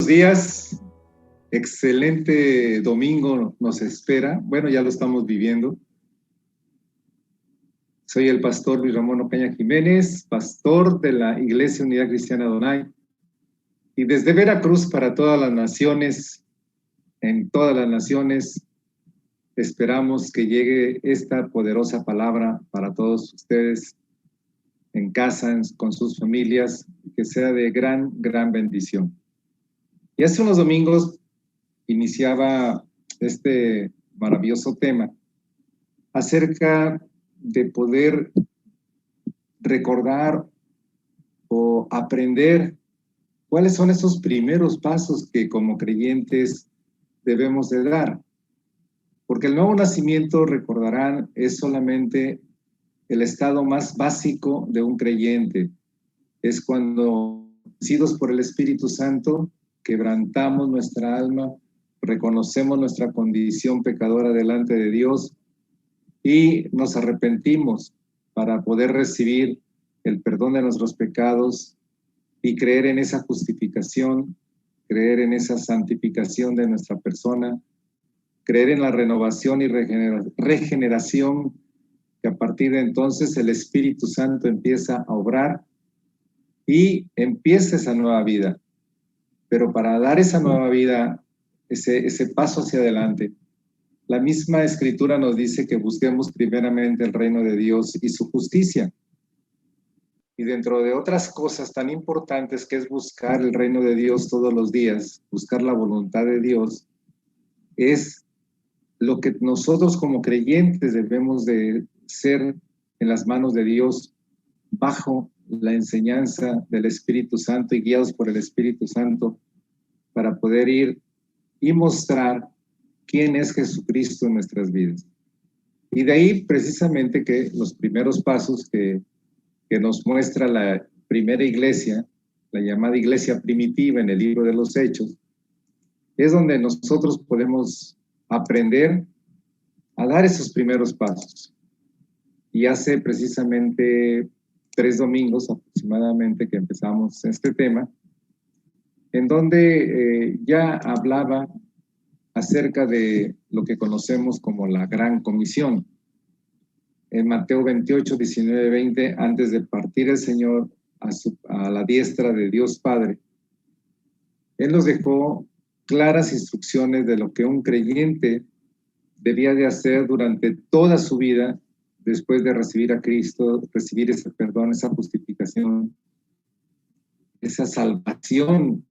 días, excelente domingo nos espera. Bueno, ya lo estamos viviendo. Soy el pastor Luis Ramón Ocaña Jiménez, pastor de la Iglesia Unidad Cristiana Adonai. Y desde Veracruz para todas las naciones, en todas las naciones, esperamos que llegue esta poderosa palabra para todos ustedes en casa, con sus familias, que sea de gran bendición. Y hace unos domingos iniciaba este maravilloso tema acerca de poder recordar o aprender cuáles son esos primeros pasos que como creyentes debemos de dar. Porque el nuevo nacimiento, recordarán, es solamente el estado más básico de un creyente. Es cuando, nacidos por el Espíritu Santo, quebrantamos nuestra alma, reconocemos nuestra condición pecadora delante de Dios y nos arrepentimos para poder recibir el perdón de nuestros pecados y creer en esa justificación, creer en esa santificación de nuestra persona, creer en la renovación y regeneración, que a partir de entonces el Espíritu Santo empieza a obrar y empieza esa nueva vida. Pero para dar esa nueva vida, ese paso hacia adelante, la misma Escritura nos dice que busquemos primeramente el reino de Dios y su justicia. Y dentro de otras cosas tan importantes que es buscar el reino de Dios todos los días, buscar la voluntad de Dios, es lo que nosotros como creyentes debemos de ser en las manos de Dios, bajo la enseñanza del Espíritu Santo y guiados por el Espíritu Santo, para poder ir y mostrar quién es Jesucristo en nuestras vidas. Y de ahí precisamente que los primeros pasos que nos muestra la primera iglesia, la llamada iglesia primitiva en el libro de los Hechos, es donde nosotros podemos aprender a dar esos primeros pasos. Y hace precisamente 3 domingos aproximadamente que empezamos este tema, en donde ya hablaba acerca de lo que conocemos como la Gran Comisión. En Mateo 28, 19, 20, antes de partir el Señor a la diestra de Dios Padre, Él nos dejó claras instrucciones de lo que un creyente debía de hacer durante toda su vida después de recibir a Cristo, recibir ese perdón, esa justificación, esa salvación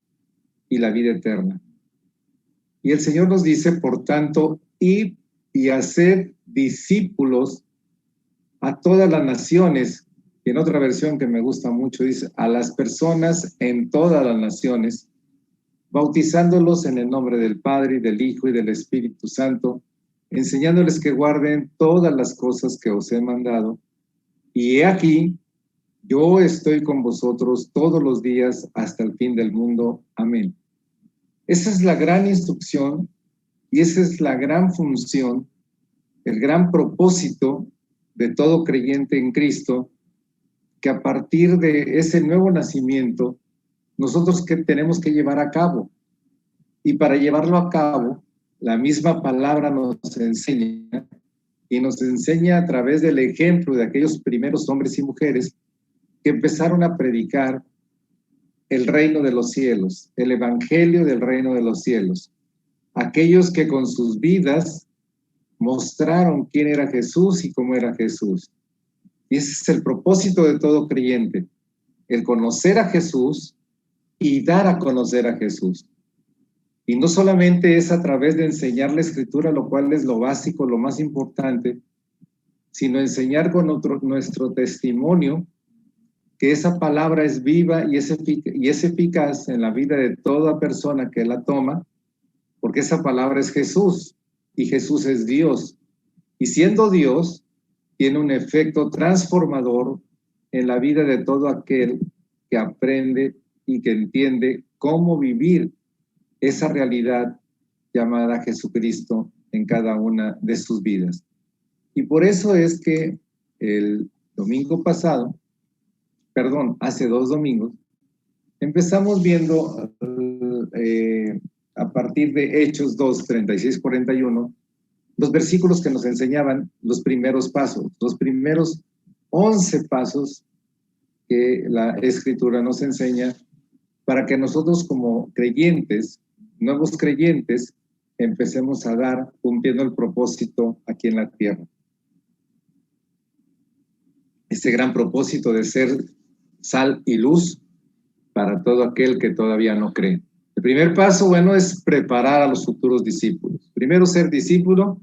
y la vida eterna. Y el Señor nos dice, por tanto, id y haced discípulos a todas las naciones. Y en otra versión que me gusta mucho dice, a las personas en todas las naciones, bautizándolos en el nombre del Padre, y del Hijo, y del Espíritu Santo, enseñándoles que guarden todas las cosas que os he mandado. Y he aquí, yo estoy con vosotros todos los días hasta el fin del mundo. Amén. Esa es la gran instrucción y esa es la gran función, el gran propósito de todo creyente en Cristo, que a partir de ese nuevo nacimiento, nosotros que tenemos que llevar a cabo. Y para llevarlo a cabo, la misma palabra nos enseña, y nos enseña a través del ejemplo de aquellos primeros hombres y mujeres que empezaron a predicar el reino de los cielos, el evangelio del reino de los cielos. Aquellos que con sus vidas mostraron quién era Jesús y cómo era Jesús. Y ese es el propósito de todo creyente, el conocer a Jesús y dar a conocer a Jesús. Y no solamente es a través de enseñar la Escritura, lo cual es lo básico, lo más importante, sino enseñar con nuestro testimonio que esa palabra es viva y es eficaz en la vida de toda persona que la toma, porque esa palabra es Jesús, y Jesús es Dios. Y siendo Dios, tiene un efecto transformador en la vida de todo aquel que aprende y que entiende cómo vivir esa realidad llamada Jesucristo en cada una de sus vidas. Y por eso es que el domingo pasado, hace 2 domingos, empezamos viendo a partir de Hechos 2, 36, 41, los versículos que nos enseñaban los primeros pasos, los primeros 11 pasos que la Escritura nos enseña para que nosotros como creyentes, nuevos creyentes, empecemos a dar cumpliendo el propósito aquí en la tierra. Este gran propósito de ser sal y luz para todo aquel que todavía no cree. El primer paso, bueno, es preparar a los futuros discípulos. Primero ser discípulo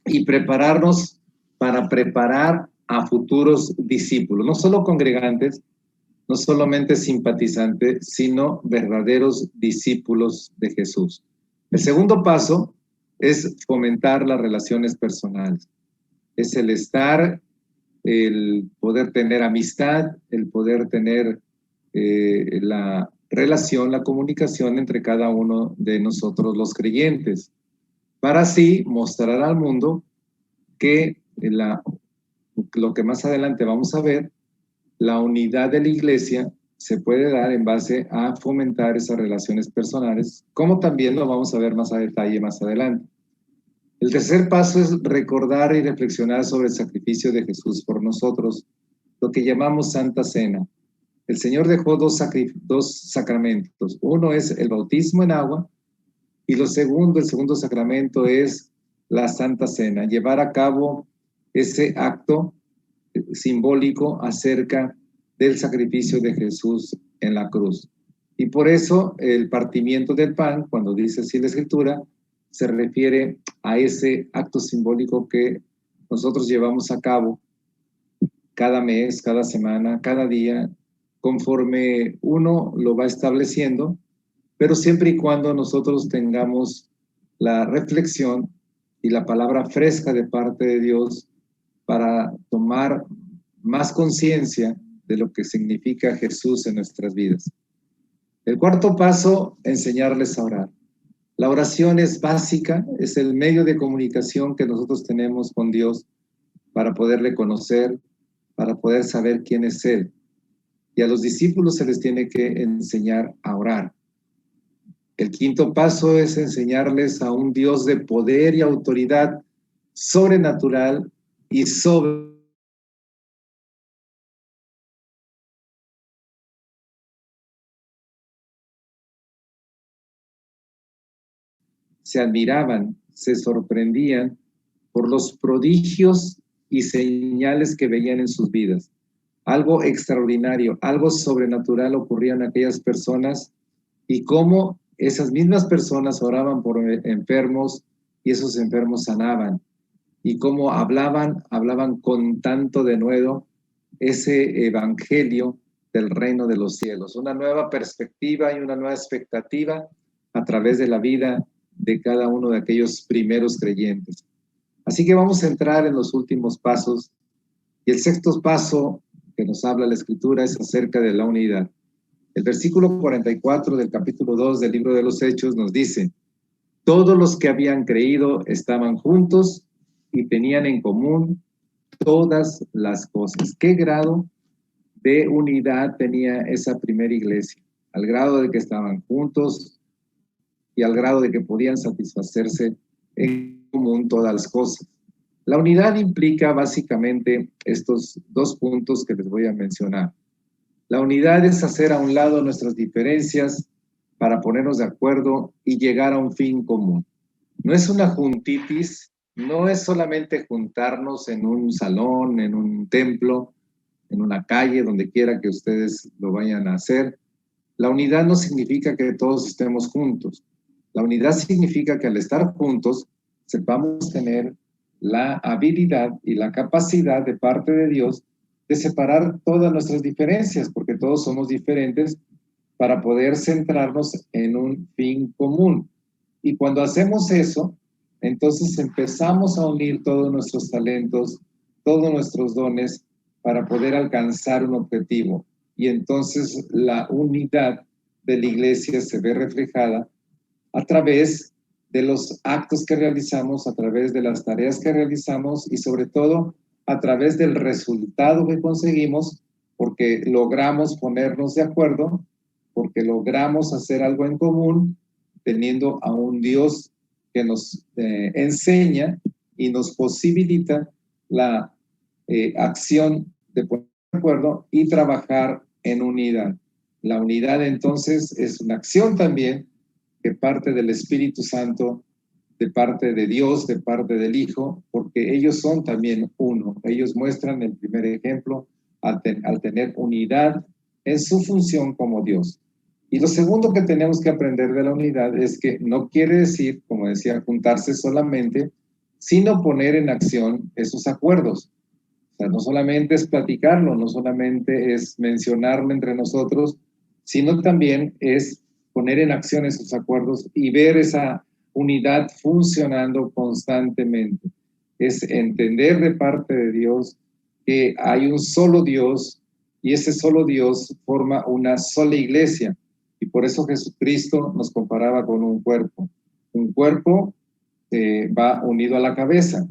y prepararnos para preparar a futuros discípulos, no solo congregantes, no solamente simpatizantes, sino verdaderos discípulos de Jesús. El segundo paso es fomentar las relaciones personales. Es el estar, el poder tener amistad, el poder tener la relación, la comunicación entre cada uno de nosotros los creyentes, para así mostrar al mundo que lo que más adelante vamos a ver, la unidad de la iglesia se puede dar en base a fomentar esas relaciones personales, como también lo vamos a ver más a detalle más adelante. El tercer paso es recordar y reflexionar sobre el sacrificio de Jesús por nosotros, lo que llamamos Santa Cena. El Señor dejó dos sacramentos. Uno es el bautismo en agua y el segundo sacramento es la Santa Cena, llevar a cabo ese acto simbólico acerca del sacrificio de Jesús en la cruz. Y por eso el partimiento del pan, cuando dice así la Escritura, se refiere a ese acto simbólico que nosotros llevamos a cabo cada mes, cada semana, cada día, conforme uno lo va estableciendo, pero siempre y cuando nosotros tengamos la reflexión y la palabra fresca de parte de Dios para tomar más conciencia de lo que significa Jesús en nuestras vidas. El cuarto paso, enseñarles a orar. La oración es básica, es el medio de comunicación que nosotros tenemos con Dios para poderle conocer, para poder saber quién es Él. Y a los discípulos se les tiene que enseñar a orar. El quinto paso es enseñarles a un Dios de poder y autoridad sobrenatural y se admiraban, se sorprendían por los prodigios y señales que veían en sus vidas. Algo extraordinario, algo sobrenatural ocurría en aquellas personas y cómo esas mismas personas oraban por enfermos y esos enfermos sanaban. Y cómo hablaban con tanto denuedo ese evangelio del reino de los cielos. Una nueva perspectiva y una nueva expectativa a través de la vida de cada uno de aquellos primeros creyentes. Así que vamos a entrar en los últimos pasos. Y el sexto paso que nos habla la Escritura es acerca de la unidad. El versículo 44 del capítulo 2 del libro de los Hechos nos dice: todos los que habían creído estaban juntos y tenían en común todas las cosas. ¿Qué grado de unidad tenía esa primera iglesia? Al grado de que estaban juntos y al grado de que podían satisfacerse en común todas las cosas. La unidad implica básicamente estos dos puntos que les voy a mencionar. La unidad es hacer a un lado nuestras diferencias para ponernos de acuerdo y llegar a un fin común. No es una juntitis, no es solamente juntarnos en un salón, en un templo, en una calle, donde quiera que ustedes lo vayan a hacer. La unidad no significa que todos estemos juntos. La unidad significa que al estar juntos sepamos tener la habilidad y la capacidad de parte de Dios de separar todas nuestras diferencias, porque todos somos diferentes, para poder centrarnos en un fin común. Y cuando hacemos eso, entonces empezamos a unir todos nuestros talentos, todos nuestros dones, para poder alcanzar un objetivo. Y entonces la unidad de la iglesia se ve reflejada a través de los actos que realizamos, a través de las tareas que realizamos y sobre todo a través del resultado que conseguimos, porque logramos ponernos de acuerdo porque logramos hacer algo en común teniendo a un Dios que nos enseña y nos posibilita la acción de poner de acuerdo y trabajar en unidad. La unidad entonces es una acción también que parte del Espíritu Santo, de parte de Dios, de parte del Hijo, porque ellos son también uno. Ellos muestran el primer ejemplo al tener unidad en su función como Dios. Y lo segundo que tenemos que aprender de la unidad es que no quiere decir, como decía, juntarse solamente, sino poner en acción esos acuerdos. O sea, no solamente es platicarlo, no solamente es mencionarlo entre nosotros, sino también es poner en acción esos acuerdos y ver esa unidad funcionando constantemente. Es entender de parte de Dios que hay un solo Dios y ese solo Dios forma una sola iglesia. Y por eso Jesucristo nos comparaba con un cuerpo. Un cuerpo va unido a la cabeza.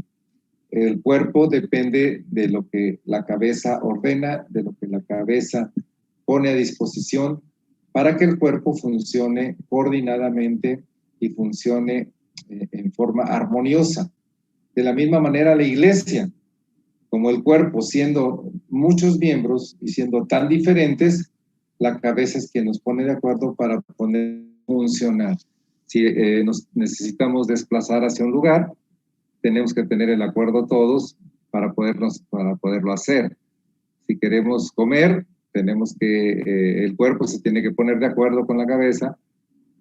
El cuerpo depende de lo que la cabeza ordena, de lo que la cabeza pone a disposición para que el cuerpo funcione coordinadamente y funcione en forma armoniosa. De la misma manera la iglesia, como el cuerpo, siendo muchos miembros y siendo tan diferentes, la cabeza es quien nos pone de acuerdo para poder funcionar. Si nos necesitamos desplazar hacia un lugar, tenemos que tener el acuerdo todos para poderlo hacer. Si queremos comer, tenemos que, el cuerpo se tiene que poner de acuerdo con la cabeza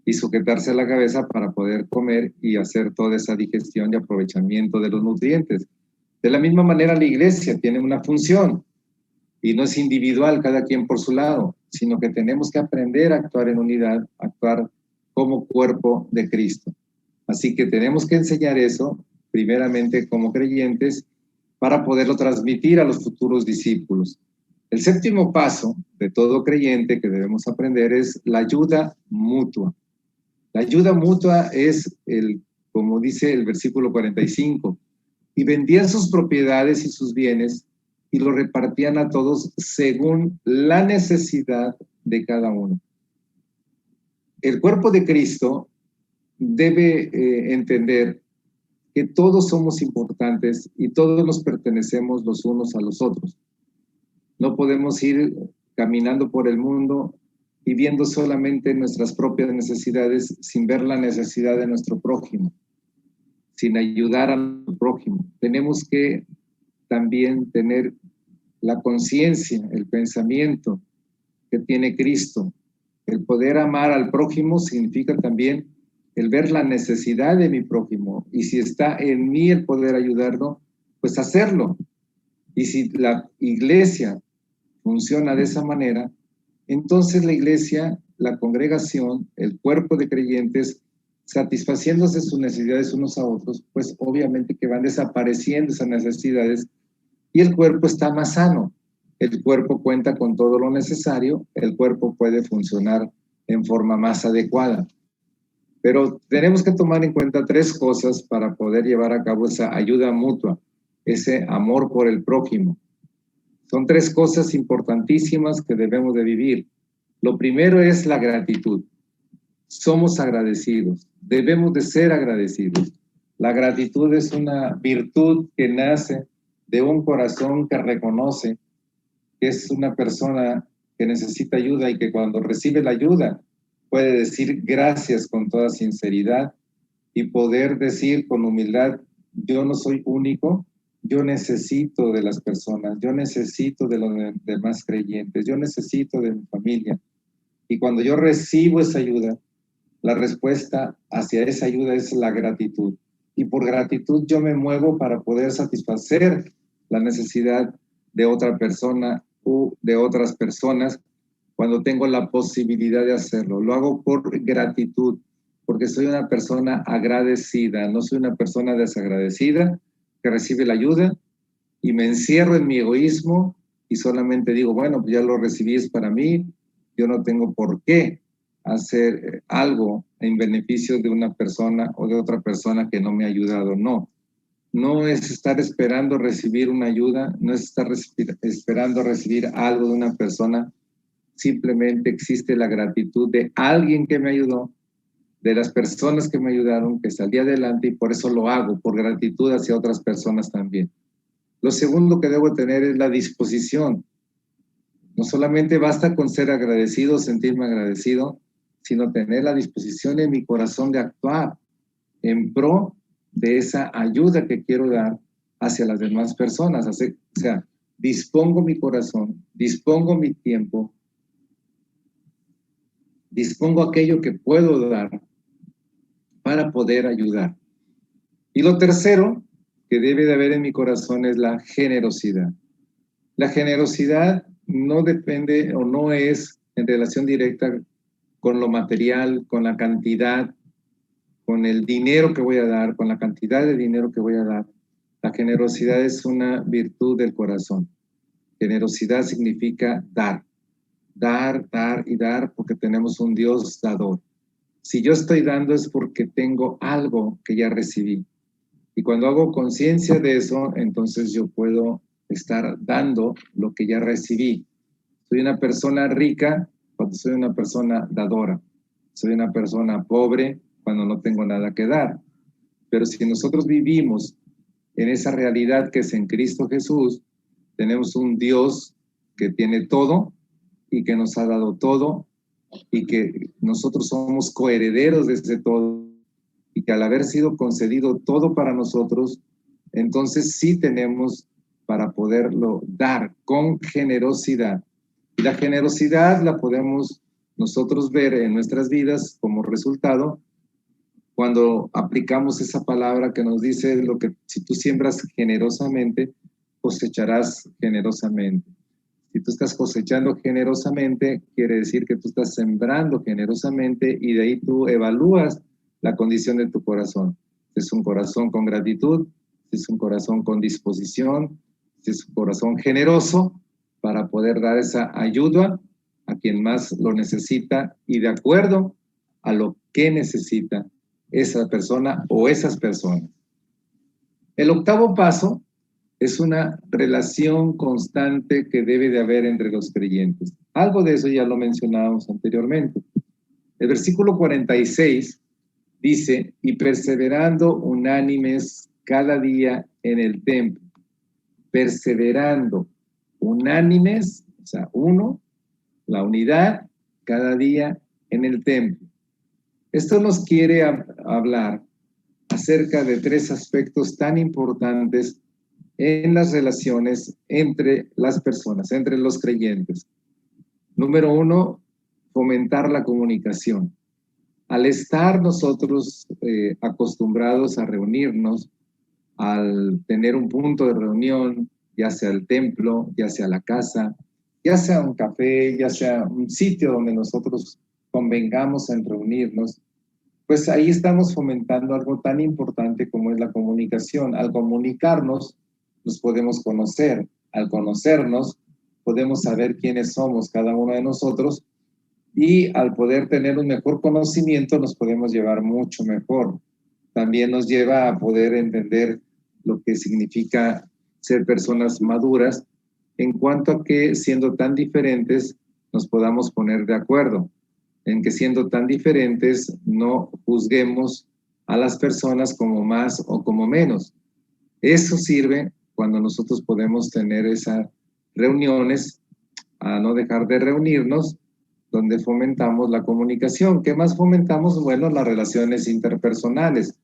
y sujetarse a la cabeza para poder comer y hacer toda esa digestión y aprovechamiento de los nutrientes. De la misma manera, la iglesia tiene una función y no es individual, cada quien por su lado, sino que tenemos que aprender a actuar en unidad, actuar como cuerpo de Cristo. Así que tenemos que enseñar eso, primeramente como creyentes, para poderlo transmitir a los futuros discípulos. El séptimo paso de todo creyente que debemos aprender es la ayuda mutua. La ayuda mutua es, como dice el versículo 45, y vendían sus propiedades y sus bienes y lo repartían a todos según la necesidad de cada uno. El cuerpo de Cristo debe entender que todos somos importantes y todos nos pertenecemos los unos a los otros. No podemos ir caminando por el mundo y viendo solamente nuestras propias necesidades sin ver la necesidad de nuestro prójimo, sin ayudar a nuestro prójimo. Tenemos que también tener la conciencia, el pensamiento que tiene Cristo. El poder amar al prójimo significa también el ver la necesidad de mi prójimo, y si está en mí el poder ayudarlo, pues hacerlo. Y si la iglesia funciona de esa manera, entonces la iglesia, la congregación, el cuerpo de creyentes, satisfaciéndose sus necesidades unos a otros, pues obviamente que van desapareciendo esas necesidades y el cuerpo está más sano. El cuerpo cuenta con todo lo necesario, el cuerpo puede funcionar en forma más adecuada. Pero tenemos que tomar en cuenta tres cosas para poder llevar a cabo esa ayuda mutua, ese amor por el prójimo. Son tres cosas importantísimas que debemos de vivir. Lo primero es la gratitud. Somos agradecidos, debemos de ser agradecidos. La gratitud es una virtud que nace de un corazón que reconoce que es una persona que necesita ayuda y que cuando recibe la ayuda puede decir gracias con toda sinceridad y poder decir con humildad, yo no soy único, yo necesito de las personas, yo necesito de los demás creyentes, yo necesito de mi familia. Y cuando yo recibo esa ayuda, la respuesta hacia esa ayuda es la gratitud. Y por gratitud yo me muevo para poder satisfacer la necesidad de otra persona u de otras personas cuando tengo la posibilidad de hacerlo. Lo hago por gratitud, porque soy una persona agradecida, no soy una persona desagradecida que recibe la ayuda y me encierro en mi egoísmo y solamente digo, bueno, pues ya lo recibí, es para mí, yo no tengo por qué hacer algo en beneficio de una persona o de otra persona que no me ha ayudado. No, no es estar esperando recibir una ayuda, no es estar esperando recibir algo de una persona, simplemente existe la gratitud de alguien que me ayudó, de las personas que me ayudaron, que salí adelante y por eso lo hago, por gratitud hacia otras personas también. Lo segundo que debo tener es la disposición. No solamente basta con ser agradecido, sentirme agradecido, sino tener la disposición en mi corazón de actuar en pro de esa ayuda que quiero dar hacia las demás personas. O sea, dispongo mi corazón, dispongo mi tiempo, dispongo aquello que puedo dar para poder ayudar. Y lo tercero que debe de haber en mi corazón es la generosidad. La generosidad no depende o no es en relación directa con lo material, con la cantidad, con el dinero que voy a dar, con la cantidad de dinero que voy a dar. La generosidad es una virtud del corazón. Generosidad significa dar, dar, dar y dar, porque tenemos un Dios dador. Si yo estoy dando es porque tengo algo que ya recibí. Y cuando hago conciencia de eso, entonces yo puedo estar dando lo que ya recibí. Soy una persona rica cuando soy una persona dadora. Soy una persona pobre cuando no tengo nada que dar. Pero si nosotros vivimos en esa realidad que es en Cristo Jesús, tenemos un Dios que tiene todo y que nos ha dado todo y que nosotros somos coherederos de ese todo y que al haber sido concedido todo para nosotros, entonces sí tenemos para poderlo dar con generosidad. Y la generosidad la podemos nosotros ver en nuestras vidas como resultado cuando aplicamos esa palabra que nos dice lo que si tú siembras generosamente, cosecharás generosamente. Si tú estás cosechando generosamente, quiere decir que tú estás sembrando generosamente y de ahí tú evalúas la condición de tu corazón. Si es un corazón con gratitud, si es un corazón con disposición, si es un corazón generoso para poder dar esa ayuda a quien más lo necesita y de acuerdo a lo que necesita esa persona o esas personas. El octavo paso es una relación constante que debe de haber entre los creyentes. Algo de eso ya lo mencionábamos anteriormente. El versículo 46 dice, y perseverando unánimes cada día en el templo. Perseverando unánimes, o sea, uno, la unidad, cada día en el templo. Esto nos quiere hablar acerca de tres aspectos tan importantes en las relaciones entre las personas, entre los creyentes. Número uno, fomentar la comunicación. Al estar nosotros acostumbrados a reunirnos, al tener un punto de reunión, ya sea el templo, ya sea la casa, ya sea un café, ya sea un sitio donde nosotros convengamos en reunirnos, pues ahí estamos fomentando algo tan importante como es la comunicación. Al comunicarnos, nos podemos conocer. Al conocernos, podemos saber quiénes somos cada uno de nosotros y al poder tener un mejor conocimiento, nos podemos llevar mucho mejor. También nos lleva a poder entender lo que significa ser personas maduras en cuanto a que siendo tan diferentes nos podamos poner de acuerdo, en que siendo tan diferentes no juzguemos a las personas como más o como menos. Eso sirve cuando nosotros podemos tener esas reuniones, a no dejar de reunirnos, donde fomentamos la comunicación. ¿Qué más fomentamos? Bueno, las relaciones interpersonales.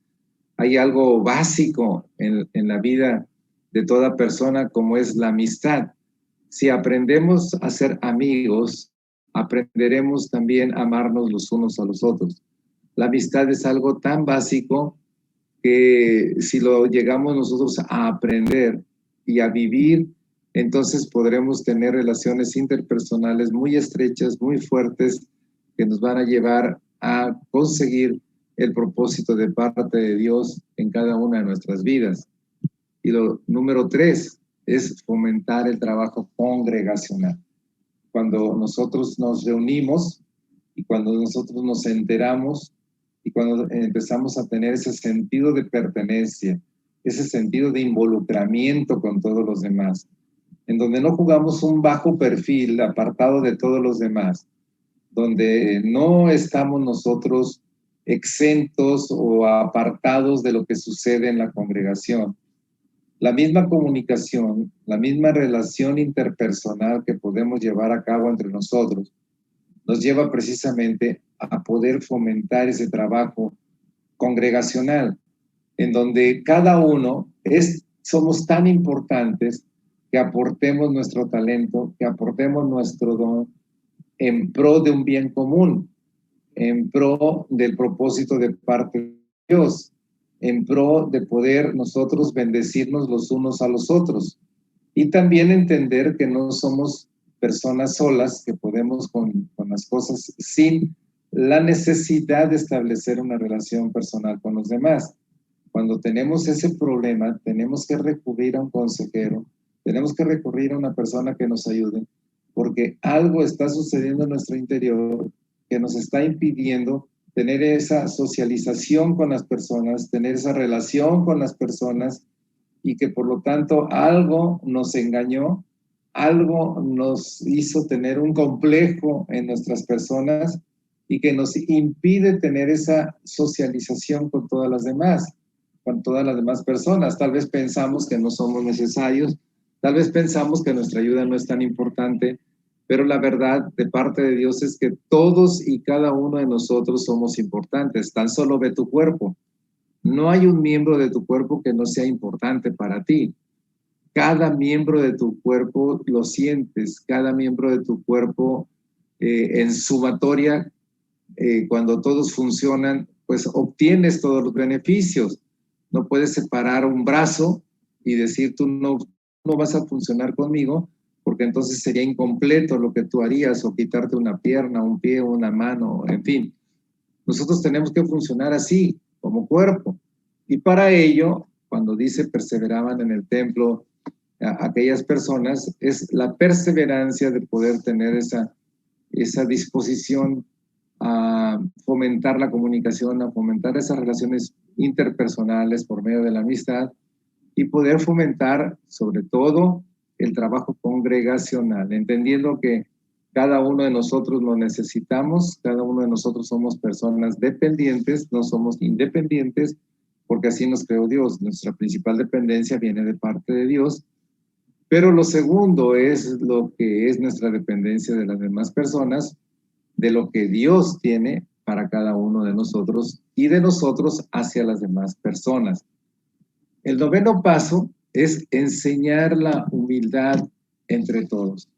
Hay algo básico en la vida de toda persona como es la amistad. Si aprendemos a ser amigos, aprenderemos también a amarnos los unos a los otros. La amistad es algo tan básico que si lo llegamos nosotros a aprender y a vivir, entonces podremos tener relaciones interpersonales muy estrechas, muy fuertes, que nos van a llevar a conseguir el propósito de parte de Dios en cada una de nuestras vidas. Y lo número 3 es fomentar el trabajo congregacional. Cuando nosotros nos reunimos y cuando nosotros nos enteramos y cuando empezamos a tener ese sentido de pertenencia, ese sentido de involucramiento con todos los demás. en donde no jugamos un bajo perfil apartado de todos los demás, donde no estamos nosotros exentos o apartados de lo que sucede en la congregación. La misma comunicación, la misma relación interpersonal que podemos llevar a cabo entre nosotros, nos lleva precisamente a poder fomentar ese trabajo congregacional, en donde cada uno somos tan importantes que aportemos nuestro talento, que aportemos nuestro don en pro de un bien común, en pro del propósito de parte de Dios, en pro de poder nosotros bendecirnos los unos a los otros. Y también entender que no somos personas solas, que podemos con las cosas sin la necesidad de establecer una relación personal con los demás. Cuando tenemos ese problema, tenemos que recurrir a un consejero, tenemos que recurrir a una persona que nos ayude, porque algo está sucediendo en nuestro interior que nos está impidiendo tener esa socialización con las personas, tener esa relación con las personas, y que por lo tanto algo nos engañó, algo nos hizo tener un complejo en nuestras personas y que nos impide tener esa socialización con todas las demás, con todas las demás personas. Tal vez pensamos que no somos necesarios, tal vez pensamos que nuestra ayuda no es tan importante, pero la verdad de parte de Dios es que todos y cada uno de nosotros somos importantes. Tan solo ve tu cuerpo. No hay un miembro de tu cuerpo que no sea importante para ti. Cada miembro de tu cuerpo lo sientes, cada miembro de tu cuerpo en sumatoria, cuando todos funcionan, pues obtienes todos los beneficios. No puedes separar un brazo y decir tú no vas a funcionar conmigo, porque entonces sería incompleto lo que tú harías, o quitarte una pierna, un pie, una mano, en fin. Nosotros tenemos que funcionar así, como cuerpo. Y para ello, cuando dice perseveraban en el templo aquellas personas, es la perseverancia de poder tener esa disposición a fomentar la comunicación, a fomentar esas relaciones interpersonales por medio de la amistad y poder fomentar sobre todo el trabajo congregacional, entendiendo que cada uno de nosotros lo necesitamos, cada uno de nosotros somos personas dependientes, no somos independientes, porque así nos creó Dios. Nuestra principal dependencia viene de parte de Dios, pero lo segundo es lo que es nuestra dependencia de las demás personas, de lo que Dios tiene para cada uno de nosotros y de nosotros hacia las demás personas. El noveno paso es enseñar la humildad entre todos.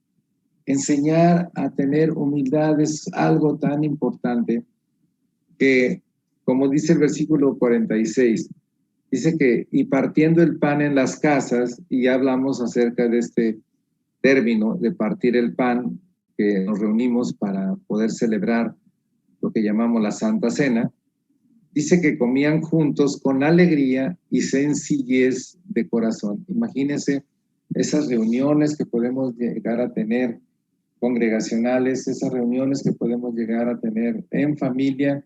Enseñar a tener humildad es algo tan importante que, como dice el versículo 46, dice que, y partiendo el pan en las casas, y ya hablamos acerca de este término de partir el pan, que nos reunimos para poder celebrar lo que llamamos la Santa Cena, dice que comían juntos con alegría y sencillez de corazón. Imagínense esas reuniones que podemos llegar a tener congregacionales, esas reuniones que podemos llegar a tener en familia,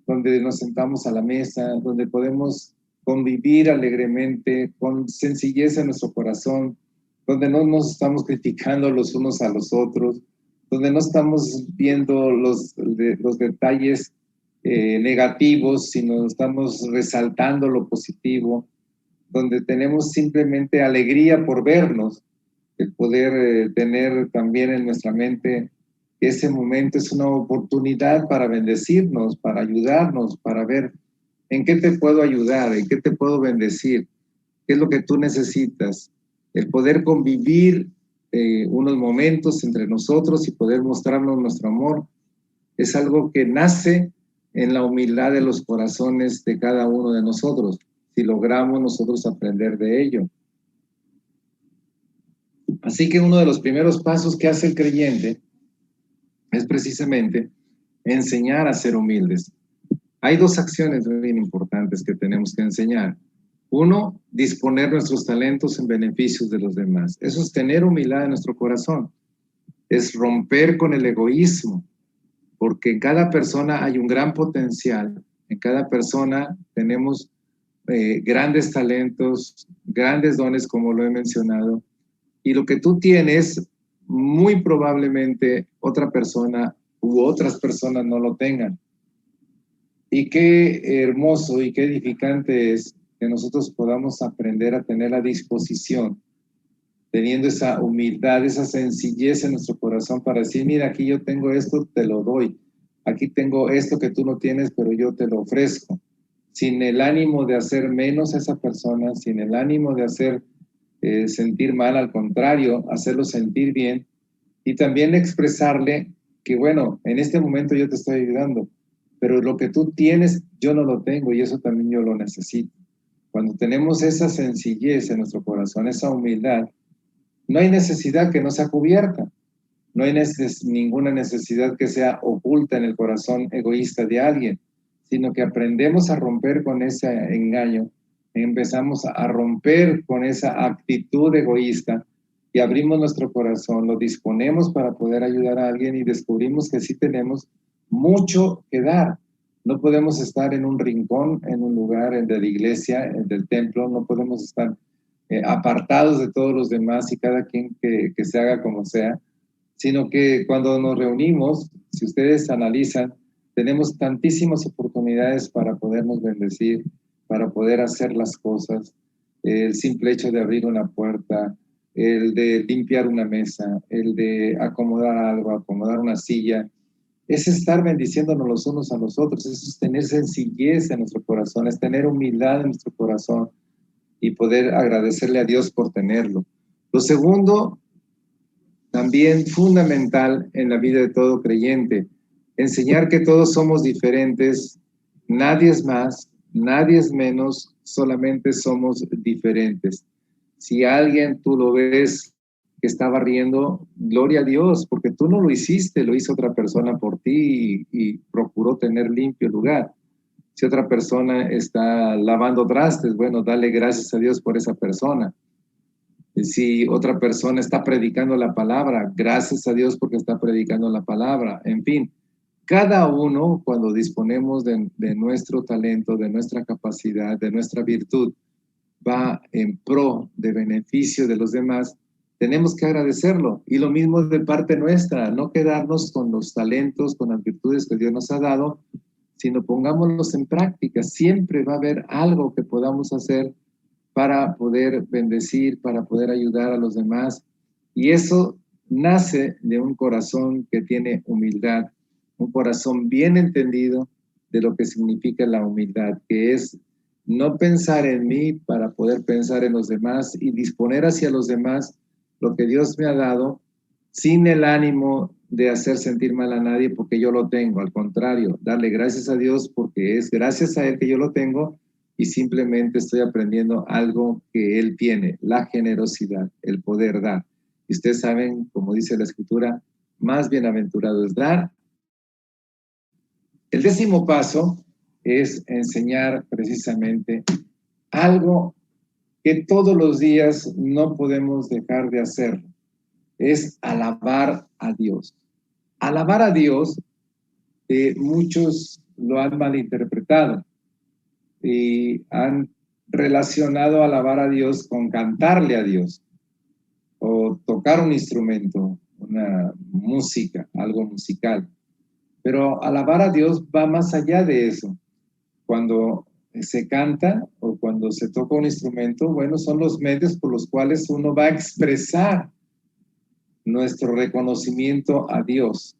donde nos sentamos a la mesa, donde podemos convivir alegremente, con sencillez en nuestro corazón, donde no nos estamos criticando los unos a los otros, donde no estamos viendo los detalles negativos, sino estamos resaltando lo positivo, donde tenemos simplemente alegría por vernos, el poder tener también en nuestra mente que ese momento es una oportunidad para bendecirnos, para ayudarnos, para ver en qué te puedo ayudar, en qué te puedo bendecir, qué es lo que tú necesitas. El poder convivir unos momentos entre nosotros y poder mostrarnos nuestro amor es algo que nace en la humildad de los corazones de cada uno de nosotros, si logramos nosotros aprender de ello. Así que uno de los primeros pasos que hace el creyente es precisamente enseñar a ser humildes. Hay dos acciones bien importantes que tenemos que enseñar. Uno, disponer nuestros talentos en beneficios de los demás. Eso es tener humildad en nuestro corazón. Es romper con el egoísmo, porque en cada persona hay un gran potencial. En cada persona tenemos grandes talentos, grandes dones, como lo he mencionado, Y lo que tú tienes, muy probablemente otra persona u otras personas no lo tengan. Y qué hermoso y qué edificante es que nosotros podamos aprender a tener la disposición, teniendo esa humildad, esa sencillez en nuestro corazón para decir, mira, aquí yo tengo esto, te lo doy. Aquí tengo esto que tú no tienes, pero yo te lo ofrezco. Sin el ánimo de hacer menos a esa persona, sin el ánimo de hacer sentir mal, al contrario, hacerlo sentir bien y también expresarle que, bueno, en este momento yo te estoy ayudando, pero lo que tú tienes, yo no lo tengo y eso también yo lo necesito. Cuando tenemos esa sencillez en nuestro corazón, esa humildad, no hay necesidad que no sea cubierta, no hay ninguna necesidad que sea oculta en el corazón egoísta de alguien, sino que aprendemos a romper con ese engaño, empezamos a romper con esa actitud egoísta y abrimos nuestro corazón, lo disponemos para poder ayudar a alguien y descubrimos que sí tenemos mucho que dar. No podemos estar en un rincón, en un lugar de la iglesia, del templo, no podemos estar apartados de todos los demás y cada quien que se haga como sea, sino que cuando nos reunimos, si ustedes analizan, tenemos tantísimas oportunidades para podernos bendecir, para poder hacer las cosas, el simple hecho de abrir una puerta, el de limpiar una mesa, el de acomodar algo, acomodar una silla, es estar bendiciéndonos los unos a los otros, es tener sencillez en nuestro corazón, es tener humildad en nuestro corazón y poder agradecerle a Dios por tenerlo. Lo segundo, también fundamental en la vida de todo creyente, enseñar que todos somos diferentes, nadie es más, nadie es menos, solamente somos diferentes. Si alguien tú lo ves que está barriendo, gloria a Dios, porque tú no lo hiciste, lo hizo otra persona por ti y procuró tener limpio el lugar. Si otra persona está lavando trastes, bueno, dale gracias a Dios por esa persona. Si otra persona está predicando la palabra, gracias a Dios porque está predicando la palabra. En fin, cada uno cuando disponemos de nuestro talento, de nuestra capacidad, de nuestra virtud, va en pro de beneficio de los demás, tenemos que agradecerlo. Y lo mismo de parte nuestra, no quedarnos con los talentos, con las virtudes que Dios nos ha dado, sino pongámoslos en práctica. Siempre va a haber algo que podamos hacer para poder bendecir, para poder ayudar a los demás. Y eso nace de un corazón que tiene humildad, un corazón bien entendido de lo que significa la humildad, que es no pensar en mí para poder pensar en los demás y disponer hacia los demás lo que Dios me ha dado sin el ánimo de hacer sentir mal a nadie porque yo lo tengo. Al contrario, darle gracias a Dios porque es gracias a Él que yo lo tengo y simplemente estoy aprendiendo algo que Él tiene, la generosidad, el poder dar. Y ustedes saben, como dice la Escritura, más bienaventurado es dar. El 10º paso es enseñar precisamente algo que todos los días no podemos dejar de hacer, es alabar a Dios. Alabar a Dios, muchos lo han malinterpretado y han relacionado alabar a Dios con cantarle a Dios o tocar un instrumento, una música, algo musical. Pero alabar a Dios va más allá de eso. Cuando se canta o cuando se toca un instrumento, bueno, son los medios por los cuales uno va a expresar nuestro reconocimiento a Dios.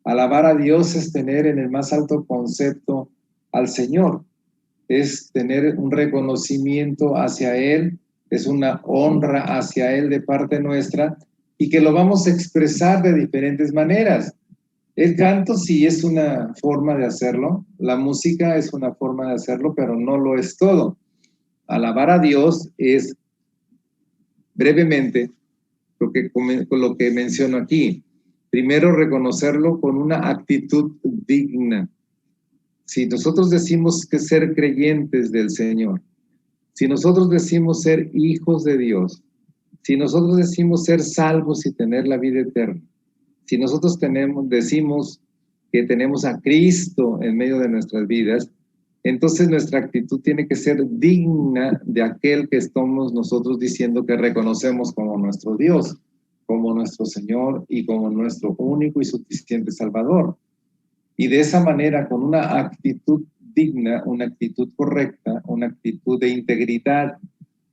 Alabar a Dios es tener en el más alto concepto al Señor, es tener un reconocimiento hacia Él, es una honra hacia Él de parte nuestra y que lo vamos a expresar de diferentes maneras. El canto sí es una forma de hacerlo, la música es una forma de hacerlo, pero no lo es todo. Alabar a Dios es, brevemente, lo que menciono aquí. Primero, reconocerlo con una actitud digna. Si nosotros decimos que ser creyentes del Señor, si nosotros decimos ser hijos de Dios, si nosotros decimos ser salvos y tener la vida eterna, si nosotros decimos que tenemos a Cristo en medio de nuestras vidas, entonces nuestra actitud tiene que ser digna de aquel que estamos nosotros diciendo que reconocemos como nuestro Dios, como nuestro Señor y como nuestro único y suficiente Salvador. Y de esa manera, con una actitud digna, una actitud correcta, una actitud de integridad,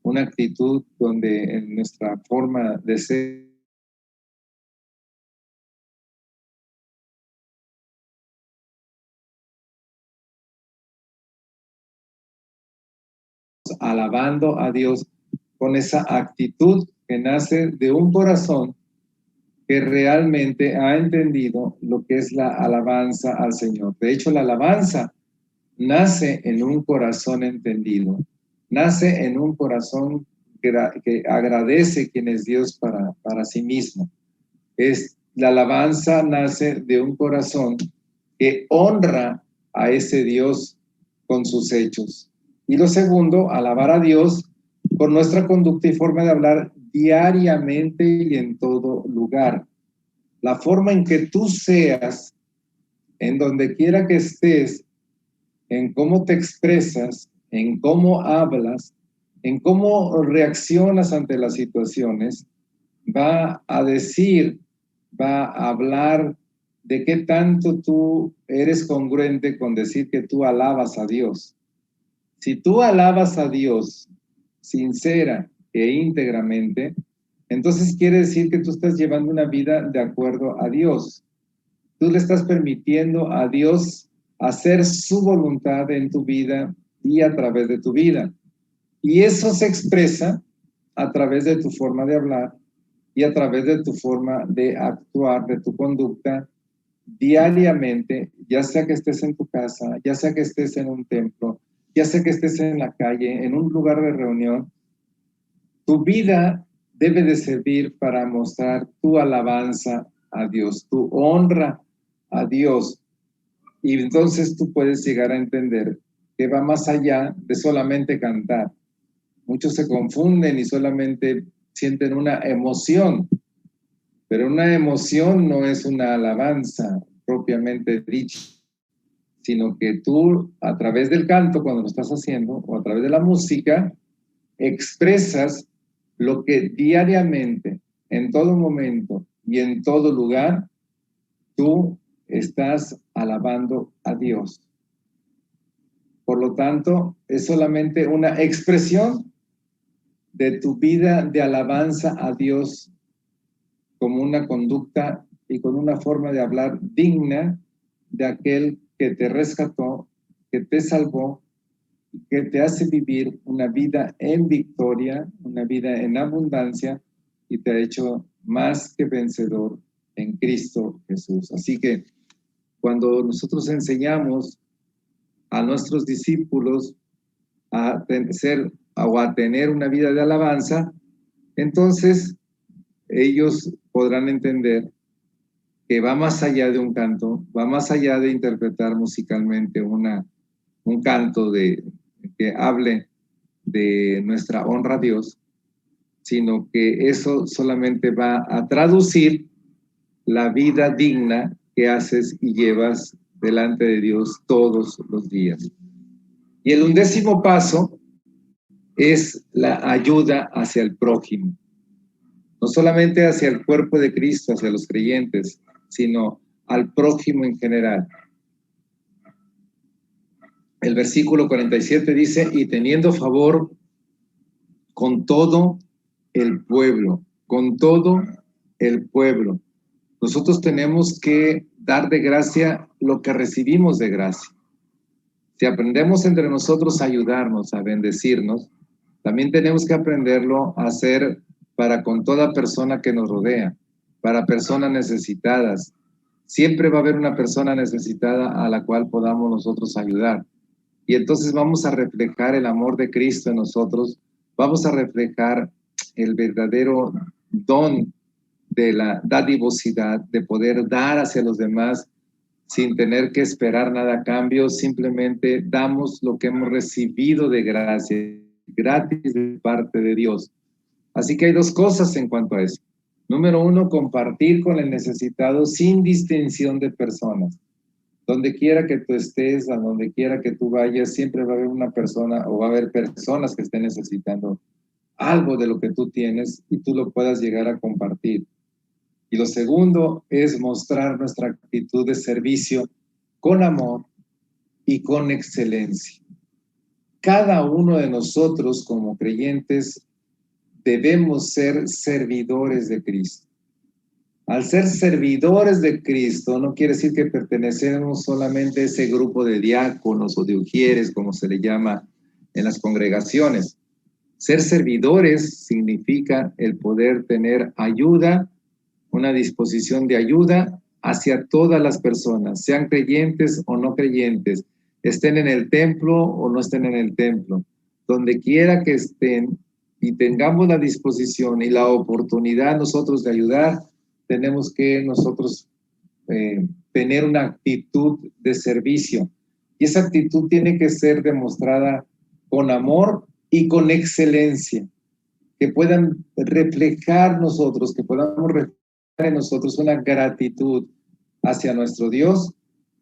una actitud donde en nuestra forma de ser alabando a Dios con esa actitud que nace de un corazón que realmente ha entendido lo que es la alabanza al Señor. De hecho, la alabanza nace en un corazón entendido, nace en un corazón que agradece quién es Dios para sí mismo. La alabanza nace de un corazón que honra a ese Dios con sus hechos. Y lo segundo, alabar a Dios por nuestra conducta y forma de hablar diariamente y en todo lugar. La forma en que tú seas, en donde quiera que estés, en cómo te expresas, en cómo hablas, en cómo reaccionas ante las situaciones, va a decir, va a hablar de qué tanto tú eres congruente con decir que tú alabas a Dios. Si tú alabas a Dios sincera e íntegramente, entonces quiere decir que tú estás llevando una vida de acuerdo a Dios. Tú le estás permitiendo a Dios hacer su voluntad en tu vida y a través de tu vida. Y eso se expresa a través de tu forma de hablar y a través de tu forma de actuar, de tu conducta diariamente, ya sea que estés en tu casa, ya sea que estés en un templo, ya sea que estés en la calle, en un lugar de reunión. Tu vida debe de servir para mostrar tu alabanza a Dios, tu honra a Dios. Y entonces tú puedes llegar a entender que va más allá de solamente cantar. Muchos se confunden y solamente sienten una emoción, pero una emoción no es una alabanza propiamente dicha, sino que tú a través del canto, cuando lo estás haciendo, o a través de la música, expresas lo que diariamente, en todo momento y en todo lugar, tú estás alabando a Dios. Por lo tanto, es solamente una expresión de tu vida de alabanza a Dios como una conducta y con una forma de hablar digna de aquel que te rescató, que te salvó, que te hace vivir una vida en victoria, una vida en abundancia y te ha hecho más que vencedor en Cristo Jesús. Así que cuando nosotros enseñamos a nuestros discípulos a ser o a tener una vida de alabanza, entonces ellos podrán entender que va más allá de un canto, va más allá de interpretar musicalmente un canto que hable de nuestra honra a Dios, sino que eso solamente va a traducir la vida digna que haces y llevas delante de Dios todos los días. Y el 11º paso es la ayuda hacia el prójimo. No solamente hacia el cuerpo de Cristo, hacia los creyentes, sino al prójimo en general. El versículo 47 dice, y teniendo favor con todo el pueblo, con todo el pueblo. Nosotros tenemos que dar de gracia lo que recibimos de gracia. Si aprendemos entre nosotros a ayudarnos, a bendecirnos, también tenemos que aprenderlo a hacer para con toda persona que nos rodea, para personas necesitadas. Siempre va a haber una persona necesitada a la cual podamos nosotros ayudar. Y entonces vamos a reflejar el amor de Cristo en nosotros, vamos a reflejar el verdadero don de la dadivosidad, de poder dar hacia los demás sin tener que esperar nada a cambio, simplemente damos lo que hemos recibido de gracia, gratis de parte de Dios. Así que hay dos cosas en cuanto a eso. Número uno, compartir con el necesitado sin distinción de personas. Donde quiera que tú estés, a donde quiera que tú vayas, siempre va a haber una persona o va a haber personas que estén necesitando algo de lo que tú tienes y tú lo puedas llegar a compartir. Y lo segundo es mostrar nuestra actitud de servicio con amor y con excelencia. Cada uno de nosotros como creyentes debemos ser servidores de Cristo. Al ser servidores de Cristo no quiere decir que pertenecemos solamente a ese grupo de diáconos o de ujieres, como se le llama en las congregaciones. Ser servidores significa el poder tener ayuda, una disposición de ayuda hacia todas las personas, sean creyentes o no creyentes, estén en el templo o no estén en el templo, donde quiera que estén y tengamos la disposición y la oportunidad nosotros de ayudar, tenemos que nosotros tener una actitud de servicio. Y esa actitud tiene que ser demostrada con amor y con excelencia, que puedan reflejar nosotros, que podamos reflejar en nosotros una gratitud hacia nuestro Dios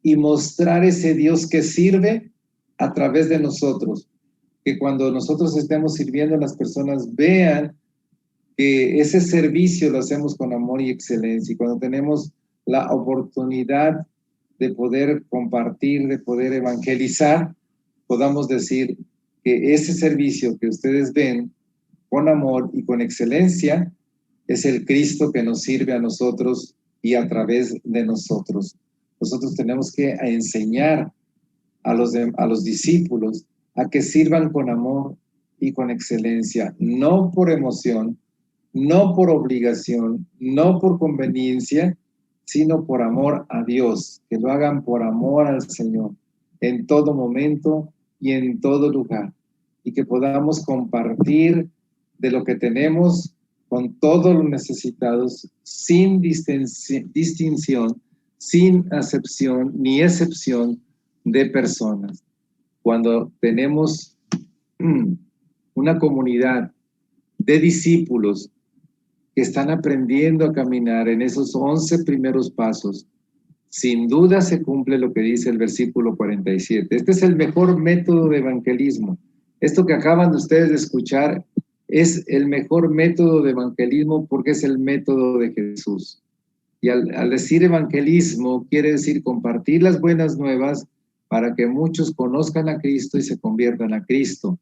y mostrar ese Dios que sirve a través de nosotros. Que cuando nosotros estemos sirviendo, las personas vean que ese servicio lo hacemos con amor y excelencia. Y cuando tenemos la oportunidad de poder compartir, de poder evangelizar, podamos decir que ese servicio que ustedes ven con amor y con excelencia es el Cristo que nos sirve a nosotros y a través de nosotros. Nosotros tenemos que enseñar a los discípulos a que sirvan con amor y con excelencia, no por emoción, no por obligación, no por conveniencia, sino por amor a Dios, que lo hagan por amor al Señor, en todo momento y en todo lugar, y que podamos compartir de lo que tenemos con todos los necesitados, sin distinción, sin acepción ni excepción de personas. Cuando tenemos una comunidad de discípulos que están aprendiendo a caminar en esos 11 primeros pasos, sin duda se cumple lo que dice el versículo 47. Este es el mejor método de evangelismo. Esto que acaban de ustedes de escuchar es el mejor método de evangelismo porque es el método de Jesús. Y al decir evangelismo, quiere decir compartir las buenas nuevas para que muchos conozcan a Cristo y se conviertan a Cristo.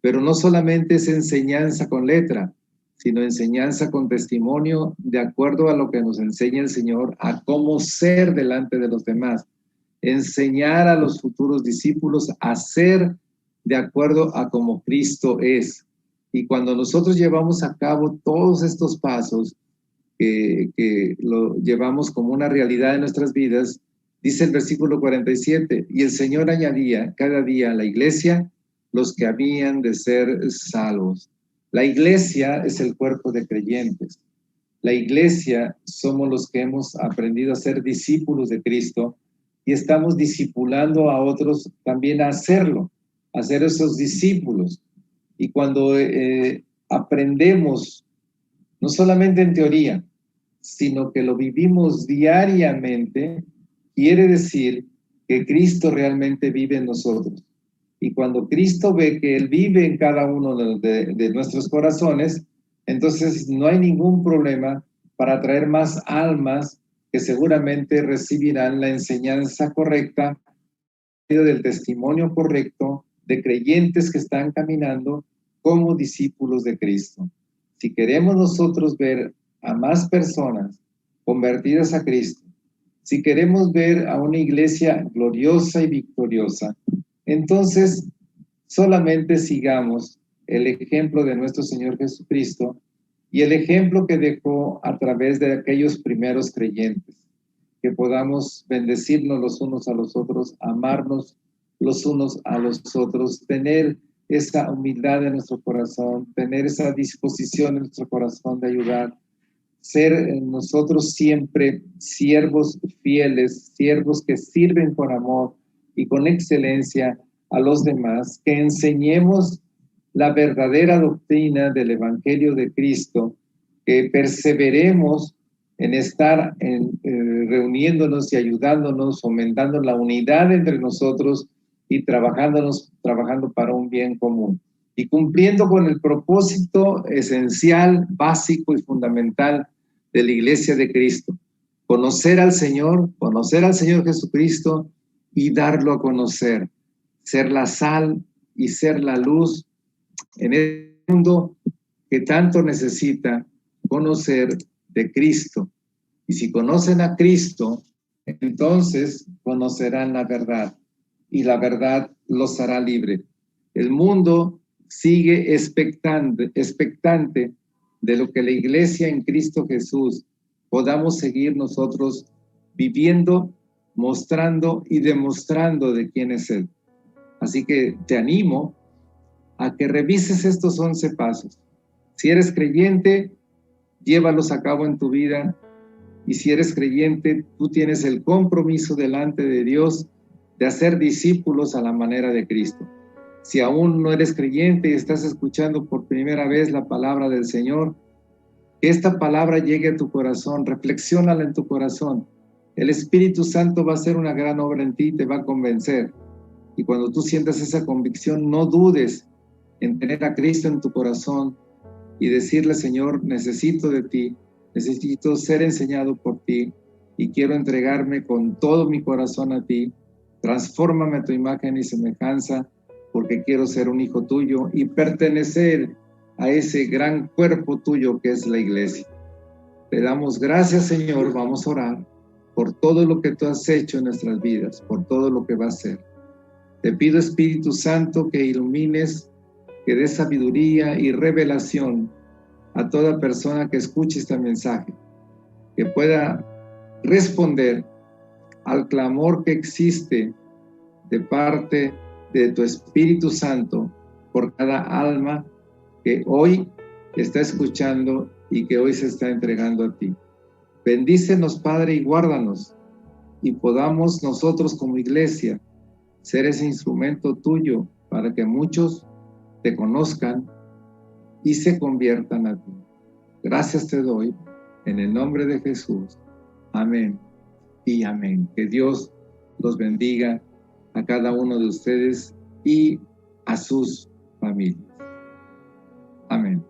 Pero no solamente es enseñanza con letra, sino enseñanza con testimonio de acuerdo a lo que nos enseña el Señor a cómo ser delante de los demás. Enseñar a los futuros discípulos a ser de acuerdo a cómo Cristo es. Y cuando nosotros llevamos a cabo todos estos pasos, que lo llevamos como una realidad en nuestras vidas, dice el versículo 47, y el Señor añadía cada día a la iglesia los que habían de ser salvos. La iglesia es el cuerpo de creyentes. La iglesia somos los que hemos aprendido a ser discípulos de Cristo y estamos discipulando a otros también a hacerlo, a ser esos discípulos. Y cuando aprendemos, no solamente en teoría, sino que lo vivimos diariamente, quiere decir que Cristo realmente vive en nosotros. Y cuando Cristo ve que Él vive en cada uno de nuestros corazones, entonces no hay ningún problema para atraer más almas que seguramente recibirán la enseñanza correcta, del testimonio correcto de creyentes que están caminando como discípulos de Cristo. Si queremos nosotros ver a más personas convertidas a Cristo, si queremos ver a una iglesia gloriosa y victoriosa, entonces solamente sigamos el ejemplo de nuestro Señor Jesucristo y el ejemplo que dejó a través de aquellos primeros creyentes, que podamos bendecirnos los unos a los otros, amarnos los unos a los otros, tener esa humildad en nuestro corazón, tener esa disposición en nuestro corazón de ayudar, ser nosotros siempre siervos fieles, siervos que sirven con amor y con excelencia a los demás, que enseñemos la verdadera doctrina del Evangelio de Cristo, que perseveremos en estar reuniéndonos y ayudándonos, fomentando la unidad entre nosotros y trabajando para un bien común. Y cumpliendo con el propósito esencial, básico y fundamental de la Iglesia de Cristo. Conocer al Señor Jesucristo y darlo a conocer. Ser la sal y ser la luz en el mundo que tanto necesita conocer de Cristo. Y si conocen a Cristo, entonces conocerán la verdad, y la verdad los hará libre. El mundo sigue expectante de lo que la Iglesia en Cristo Jesús podamos seguir nosotros viviendo, mostrando y demostrando de quién es Él. Así que te animo a que revises estos 11 pasos. Si eres creyente, llévalos a cabo en tu vida. Y si eres creyente, tú tienes el compromiso delante de Dios de hacer discípulos a la manera de Cristo. Si aún no eres creyente y estás escuchando por primera vez la palabra del Señor, que esta palabra llegue a tu corazón, reflexiónala en tu corazón. El Espíritu Santo va a hacer una gran obra en ti y te va a convencer. Y cuando tú sientas esa convicción, no dudes en tener a Cristo en tu corazón y decirle: Señor, necesito de ti, necesito ser enseñado por ti y quiero entregarme con todo mi corazón a ti. Transfórmame a tu imagen y semejanza, porque quiero ser un hijo tuyo y pertenecer a ese gran cuerpo tuyo que es la iglesia. Te damos gracias, Señor. Vamos a orar por todo lo que tú has hecho en nuestras vidas, por todo lo que va a hacer. Te pido, Espíritu Santo, que ilumines, que des sabiduría y revelación a toda persona que escuche este mensaje, que pueda responder al clamor que existe de parte de tu Espíritu Santo por cada alma que hoy está escuchando y que hoy se está entregando a ti. Bendícenos, Padre, y guárdanos, y podamos nosotros como iglesia ser ese instrumento tuyo para que muchos te conozcan y se conviertan a ti. Gracias te doy en el nombre de Jesús. Amén y amén. Que Dios los bendiga a cada uno de ustedes y a sus familias. Amén.